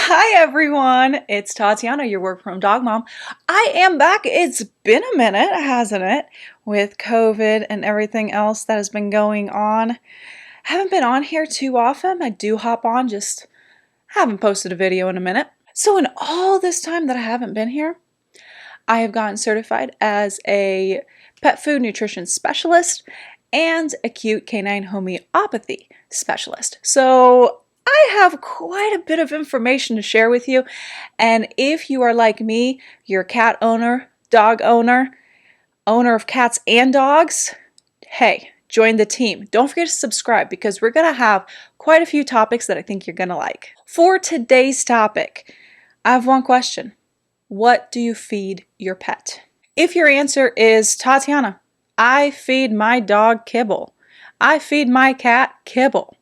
Hi everyone, it's Tatiana, your work from dog mom. I am back. It's been a minute, hasn't it? With COVID and everything else that has been going on. Haven't been on here too often. I do hop on, just haven't posted a video in a minute. So in all this time that I haven't been here, I have gotten certified as a pet food nutrition specialist and acute canine homeopathy specialist. So I have quite a bit of information to share with you, and if you are like me, you're a cat owner, dog owner, owner of cats and dogs, hey, join the team. Don't forget to subscribe because we're going to have quite a few topics that I think you're going to like. For today's topic, I have one question. What do you feed your pet? If your answer is, Tatiana, I feed my dog kibble. I feed my cat kibble.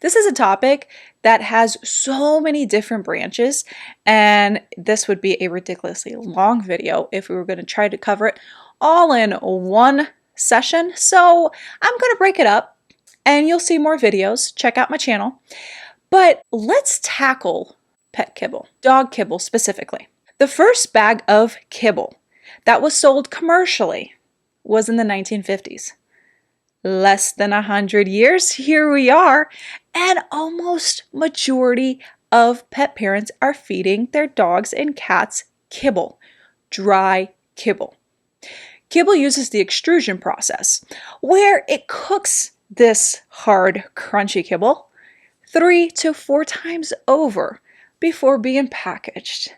This is a topic that has so many different branches, and this would be a ridiculously long video if we were going to try to cover it all in one session. So I'm going to break it up and you'll see more videos. Check out my channel. But let's tackle pet kibble, dog kibble specifically. The first bag of kibble that was sold commercially was in the 1950s. Less than 100 years, here we are, and almost majority of pet parents are feeding their dogs and cats kibble, dry kibble. Kibble uses the extrusion process, where it cooks this hard, crunchy kibble 3 to 4 times over before being packaged.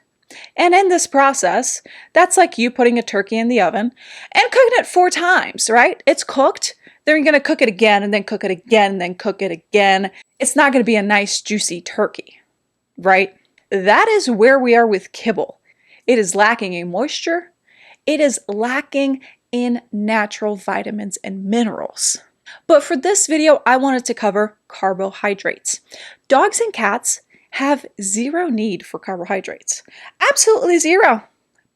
And in this process, that's like you putting a turkey in the oven and cooking it 4 times, right? It's cooked. Then you're going to cook it again and then cook it again and then cook it again. It's not going to be a nice juicy turkey, right? That is where we are with kibble. It is lacking in moisture. It is lacking in natural vitamins and minerals. But for this video, I wanted to cover carbohydrates. Dogs and cats have zero need for carbohydrates. Absolutely zero.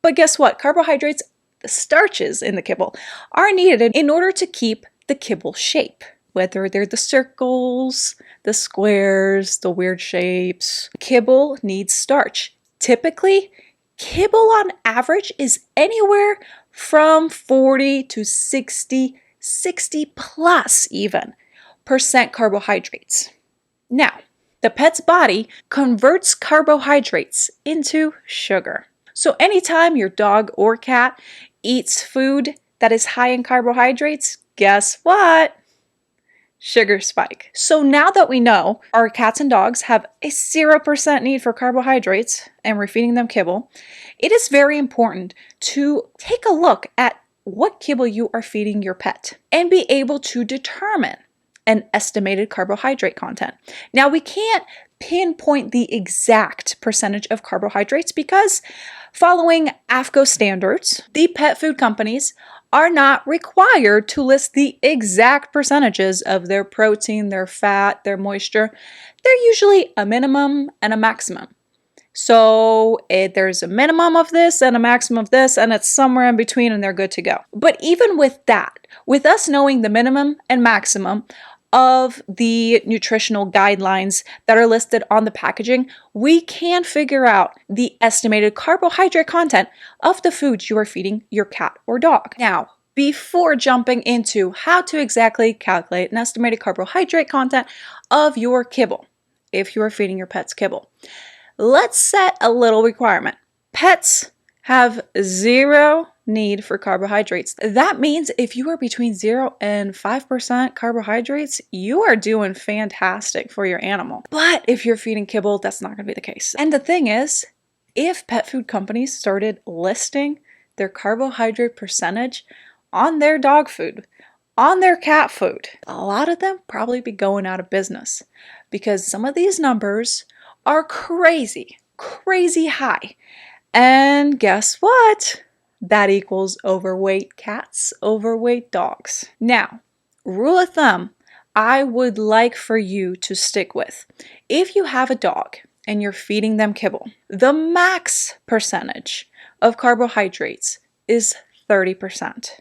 But guess what? Carbohydrates, the starches in the kibble, are needed in order to keep the kibble shape, whether they're the circles, the squares, the weird shapes. Kibble needs starch. Typically, kibble on average is anywhere from 40 to 60 plus even % carbohydrates. Now, the pet's body converts carbohydrates into sugar. So anytime your dog or cat eats food that is high in carbohydrates, guess what? Sugar spike. So now that we know our cats and dogs have a 0% need for carbohydrates and we're feeding them kibble, it is very important to take a look at what kibble you are feeding your pet and be able to determine an estimated carbohydrate content. Now, we can't pinpoint the exact percentage of carbohydrates because following AAFCO standards, the pet food companies are not required to list the exact percentages of their protein, their fat, their moisture. They're usually a minimum and a maximum. So there's a minimum of this and a maximum of this, and it's somewhere in between and they're good to go. But even with that, with us knowing the minimum and maximum of the nutritional guidelines that are listed on the packaging, we can figure out the estimated carbohydrate content of the foods you are feeding your cat or dog. Now, before jumping into how to exactly calculate an estimated carbohydrate content of your kibble, if you are feeding your pets kibble, let's set a little requirement. Pets have zero need for carbohydrates. That means if you are between 0 and 5% carbohydrates, you are doing fantastic for your animal. But if you're feeding kibble, that's not going to be the case. And the thing is, if pet food companies started listing their carbohydrate percentage on their dog food, on their cat food, a lot of them probably be going out of business because some of these numbers are crazy, crazy high. And guess what? That equals overweight cats, overweight dogs. Now, rule of thumb, I would like for you to stick with. If you have a dog and you're feeding them kibble, the max percentage of carbohydrates is 30%.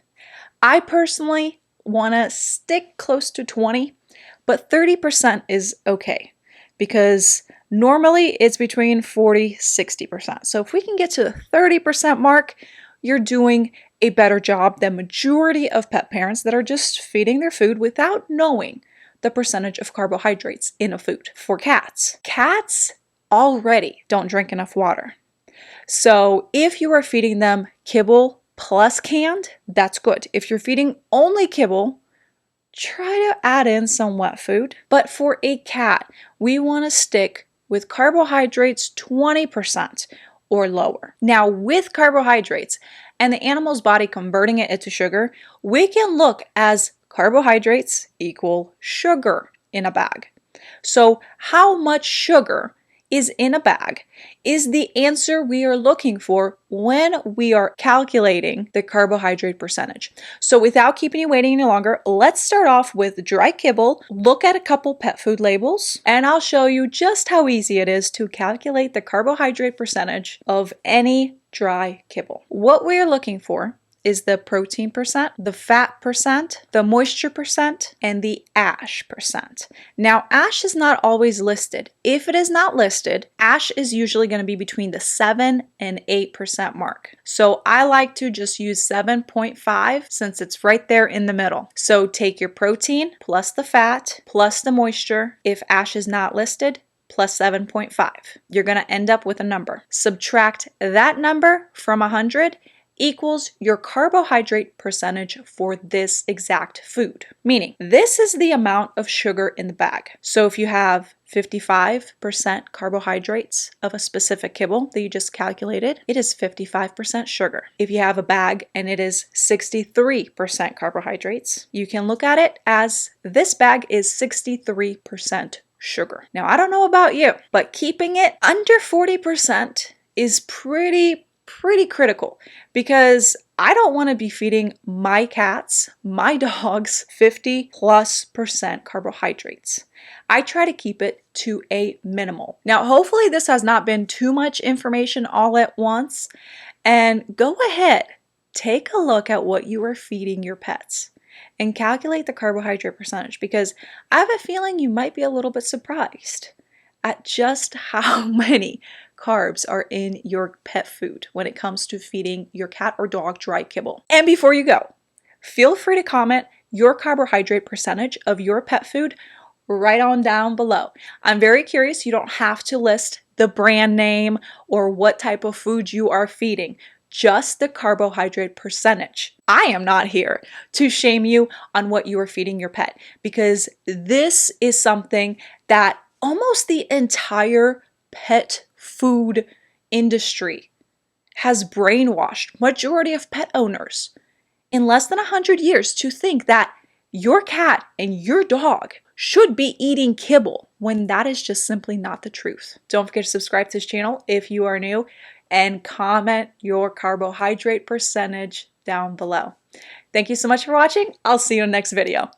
I personally want to stick close to 20, but 30% is okay because Normally, it's between 40–60%. So if we can get to the 30% mark, you're doing a better job than majority of pet parents that are just feeding their food without knowing the percentage of carbohydrates in a food. For cats, cats already don't drink enough water. So if you are feeding them kibble plus canned, that's good. If you're feeding only kibble, try to add in some wet food. But for a cat, we want to stick with carbohydrates 20% or lower. Now, with carbohydrates and the animal's body converting it into sugar, we can look as carbohydrates equal sugar in a bag. So how much sugar is in a bag is the answer we are looking for when we are calculating the carbohydrate percentage. So without keeping you waiting any longer, let's start off with dry kibble, look at a couple pet food labels, and I'll show you just how easy it is to calculate the carbohydrate percentage of any dry kibble. What we're looking for is the protein percent, the fat percent, the moisture percent, and the ash percent. Now, ash is not always listed. If it is not listed, ash is usually going to be between the 7 and 8% mark. So I like to just use 7.5 since it's right there in the middle. So take your protein plus the fat plus the moisture. If ash is not listed, plus 7.5. You're going to end up with a number. Subtract that number from 100 equals your carbohydrate percentage for this exact food. Meaning, this is the amount of sugar in the bag. So if you have 55% carbohydrates of a specific kibble that you just calculated, it is 55% sugar. If you have a bag and it is 63% carbohydrates, you can look at it as this bag is 63% sugar. Now, I don't know about you, but keeping it under 40% is pretty critical because I don't want to be feeding my cats, my dogs, 50+% carbohydrates. I try to keep it to a minimal. Now, hopefully this has not been too much information all at once, and go ahead, take a look at what you are feeding your pets and calculate the carbohydrate percentage, because I have a feeling you might be a little bit surprised at just how many carbs are in your pet food when it comes to feeding your cat or dog dry kibble. And before you go, feel free to comment your carbohydrate percentage of your pet food right on down below. I'm very curious. You don't have to list the brand name or what type of food you are feeding, just the carbohydrate percentage. I am not here to shame you on what you are feeding your pet, because this is something that almost the entire pet food industry has brainwashed majority of pet owners in less than 100 years to think that your cat and your dog should be eating kibble, when that is just simply not the truth. Don't forget to subscribe to this channel if you are new, and comment your carbohydrate percentage down below. Thank you so much for watching. I'll see you in the next video.